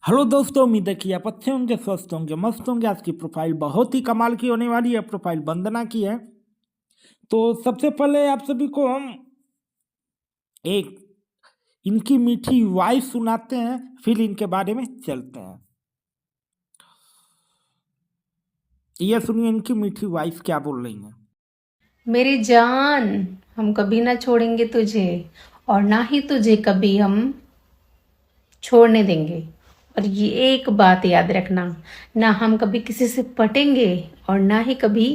Hello दोस्तों, उम्मीद है कि आप अच्छे होंगे, स्वस्थ होंगे, मस्त होंगे। आज की प्रोफाइल बहुत ही कमाल की होने वाली है। प्रोफाइल वंदना की है। तो सबसे पहले आप सभी को हम एक इनकी मीठी वॉइस सुनाते हैं, फिर इनके बारे में चलते हैं। ये सुनिए इनकी मीठी वॉइस क्या बोल रही है। मेरी जान, हम कभी ना छोड़ेंगे तुझे और ना ही तुझे कभी हम छोड़ने देंगे। और ये एक बात याद रखना, ना हम कभी किसी से पटेंगे और ना ही कभी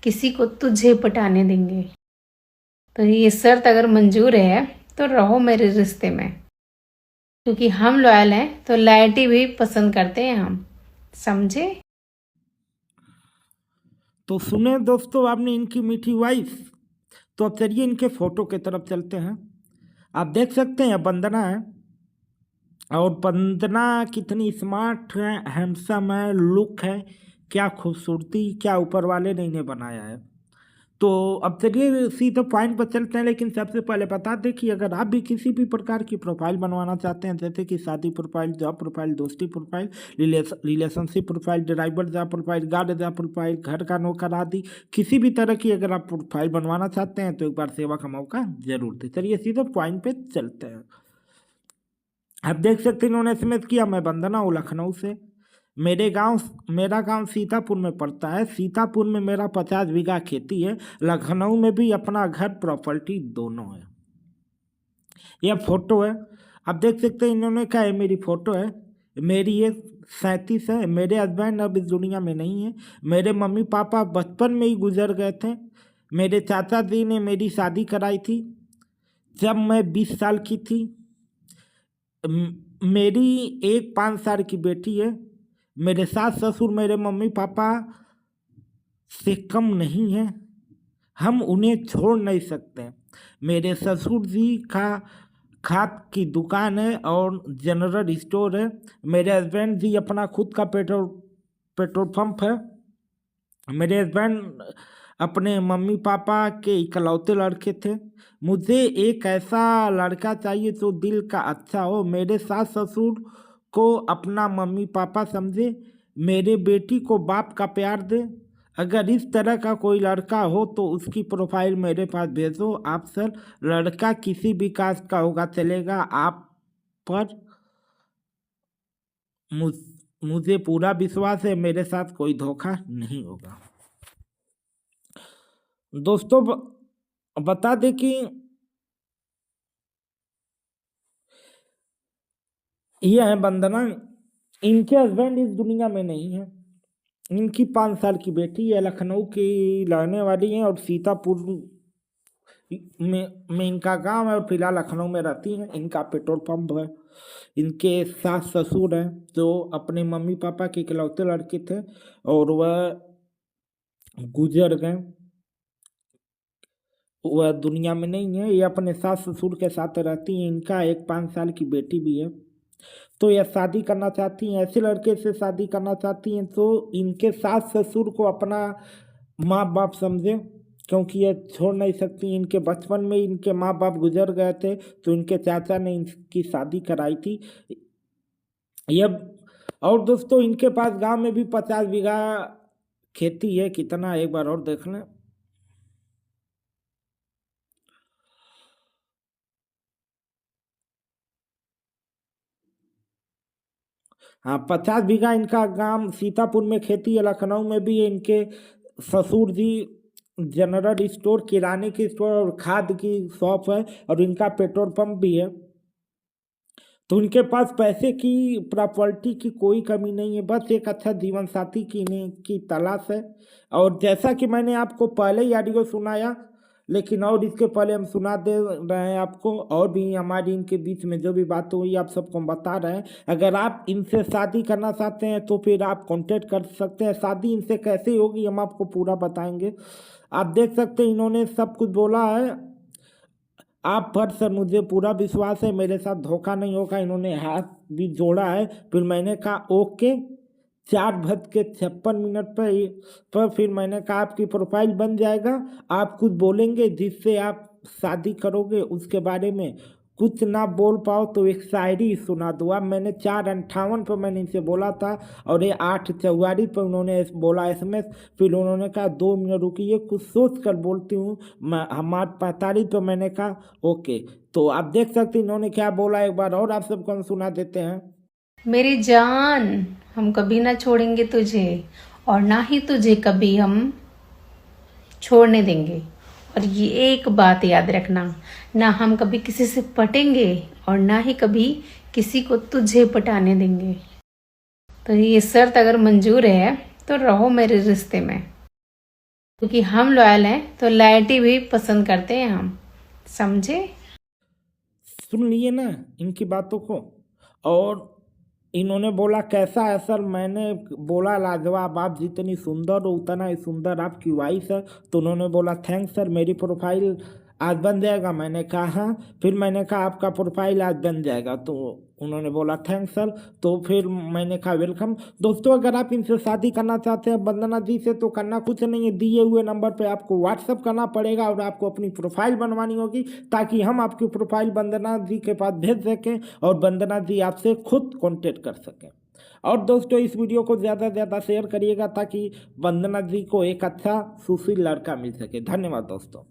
किसी को तुझे पटाने देंगे। तो ये शर्त अगर मंजूर है तो रहो मेरे रिश्ते में, क्योंकि हम लॉयल हैं तो लॉयल्टी भी पसंद करते हैं हम, समझे? तो सुने दोस्तों आपने इनकी मीठी वॉइस। तो अब चलिए इनके फोटो की तरफ चलते हैं। आप देख सकते हैं वंदना है, और वंदना कितनी स्मार्ट है, हैंडसम है, लुक है, क्या खूबसूरती, क्या ऊपर वाले ने इन्हें बनाया है। तो अब चलिए सीधे पॉइंट पर चलते हैं। लेकिन सबसे पहले बता दें कि अगर आप भी किसी भी प्रकार की प्रोफाइल बनवाना चाहते हैं, जैसे कि शादी प्रोफाइल, जॉब प्रोफाइल, दोस्ती profile, relationship profile, driver job profile, guard job profile, घर का नौकर आदि किसी भी तरह की अगर आप प्रोफाइल बनवाना चाहते हैं तो एक बार सेवा का मौका जरूर दें। चलिए सीधे पॉइंट पे चलते हैं। आप देख सकते हैं इन्होंने एसएमएस किया, मैं वंदना हूँ लखनऊ से। मेरा गांव सीतापुर में पड़ता है। सीतापुर में मेरा 50 बीघा खेती है। लखनऊ में भी अपना घर प्रॉपर्टी दोनों है। यह फोटो है, आप देख सकते हैं इन्होंने कहा है मेरी फोटो है। मेरी ये 37 है। मेरे हस्बैंड अब इस दुनिया में नहीं है। मेरे मम्मी पापा बचपन में ही गुजर गए थे। मेरे चाचा जी ने मेरी शादी कराई थी जब मैं 20 साल की थी। मेरी एक 5 साल की बेटी है। मेरे सास ससुर मेरे मम्मी पापा से कम नहीं है। हम उन्हें छोड़ नहीं सकते। मेरे ससुर जी का खाद की दुकान है और जनरल स्टोर है। मेरे हस्बैंड जी अपना खुद का पेट्रोल पेट्रोल पंप है। मेरे हस्बैंड अपने मम्मी पापा के इकलौते लड़के थे। मुझे एक ऐसा लड़का चाहिए जो दिल का अच्छा हो, मेरे सास ससुर को अपना मम्मी पापा समझे, मेरे बेटी को बाप का प्यार दे। अगर इस तरह का कोई लड़का हो तो उसकी प्रोफाइल मेरे पास भेजो। आप सर, लड़का किसी भी कास्ट का होगा चलेगा। आप पर मुझ मुझे पूरा विश्वास है, मेरे साथ कोई धोखा नहीं होगा। दोस्तों बता दें कि ये है वंदना। इनके हस्बैंड इस दुनिया में नहीं है। इनकी 5 साल की बेटी है, लखनऊ की रहने वाली है और सीतापुर में इनका गांव है और फिलहाल लखनऊ में रहती हैं। इनका पेट्रोल पंप है। इनके सास ससुर हैं जो अपने मम्मी पापा के इकलौते लड़के थे और वह गुजर गए। वह दुनिया में नहीं है। ये अपने सास ससुर के साथ रहती हैं। इनका एक 5 साल की बेटी भी है। तो यह शादी करना चाहती हैं, ऐसे लड़के से शादी करना चाहती हैं तो इनके सास ससुर को अपना माँ बाप समझे, क्योंकि ये छोड़ नहीं सकती। इनके बचपन में इनके माँ बाप गुजर गए थे तो इनके चाचा ने इनकी शादी कराई थी। यह और दोस्तों इनके पास गांव में भी 50 बीघा खेती है। कितना, एक बार और देख लें। हाँ, 50 बीघा इनका गांव सीतापुर में खेती है। लखनऊ में भी इनके ससुर जी जनरल स्टोर, किराने की स्टोर और खाद की शॉप है और इनका पेट्रोल पंप भी है। तो इनके पास पैसे की, प्रॉपर्टी की कोई कमी नहीं है। बस एक अच्छा जीवन साथी की तलाश है। और जैसा कि मैंने आपको पहले ही ऑडियो सुनाया, लेकिन और इसके पहले हम सुना दे रहे हैं आपको। और भी हमारी इनके बीच में जो भी बात हुई आप सबको हम बता रहे हैं। अगर आप इनसे शादी करना चाहते हैं तो फिर आप कांटेक्ट कर सकते हैं। शादी इनसे कैसे होगी हम आपको पूरा बताएंगे। आप देख सकते हैं इन्होंने सब कुछ बोला है। आप पर सर मुझे पूरा विश्वास है, मेरे साथ धोखा नहीं होगा। इन्होंने हाथ भी जोड़ा है। फिर मैंने कहा ओके। 4:56 पर फिर मैंने कहा आपकी प्रोफाइल बन जाएगा। आप कुछ बोलेंगे जिससे आप शादी करोगे उसके बारे में, कुछ ना बोल पाओ तो एक शायरी सुना दो। अब मैंने 4:58 पर मैंने इनसे बोला था और ये 8:44 पर उन्होंने बोला SMS। फिर उन्होंने कहा 2 मिनट रुकिए कुछ सोच कर बोलती हूँ। हम 8:45 पर मैंने कहा ओके। तो आप देख सकते हैं इन्होंने क्या बोला, एक बार और आप सबको हम सुना देते हैं। मेरी जान, हम कभी ना छोड़ेंगे तुझे और ना ही तुझे कभी हम छोड़ने देंगे। और ये एक बात याद रखना, ना हम कभी किसी से पटेंगे और ना ही कभी किसी को तुझे पटाने देंगे। तो ये शर्त अगर मंजूर है तो रहो मेरे रिश्ते में, क्योंकि हम लॉयल हैं तो लॉयल्टी भी पसंद करते हैं हम, समझे? सुन लिए ना इनकी बातों को। और इन्होंने बोला कैसा है सर, मैंने बोला लाजवाब, आप जितनी सुंदर हो उतना ही सुंदर आपकी वाइफ है। तो उन्होंने बोला थैंक्स सर, मेरी प्रोफाइल आज बन जाएगा। मैंने कहा हाँ। फिर मैंने कहा आपका प्रोफाइल आज बन जाएगा। तो उन्होंने बोला थैंक्स सर। तो फिर मैंने कहा वेलकम। दोस्तों अगर आप इनसे शादी करना चाहते हैं वंदना जी से तो करना कुछ नहीं है, दिए हुए नंबर पे आपको व्हाट्सअप करना पड़ेगा और आपको अपनी प्रोफाइल बनवानी होगी ताकि हम आपकी प्रोफाइल वंदना जी के पास भेज सकें और वंदना जी आपसे खुद कॉन्टेक्ट कर सकें। और दोस्तों इस वीडियो को ज़्यादा से ज़्यादा शेयर करिएगा ताकि वंदना जी को एक अच्छा सुशील लड़का मिल सके। धन्यवाद दोस्तों।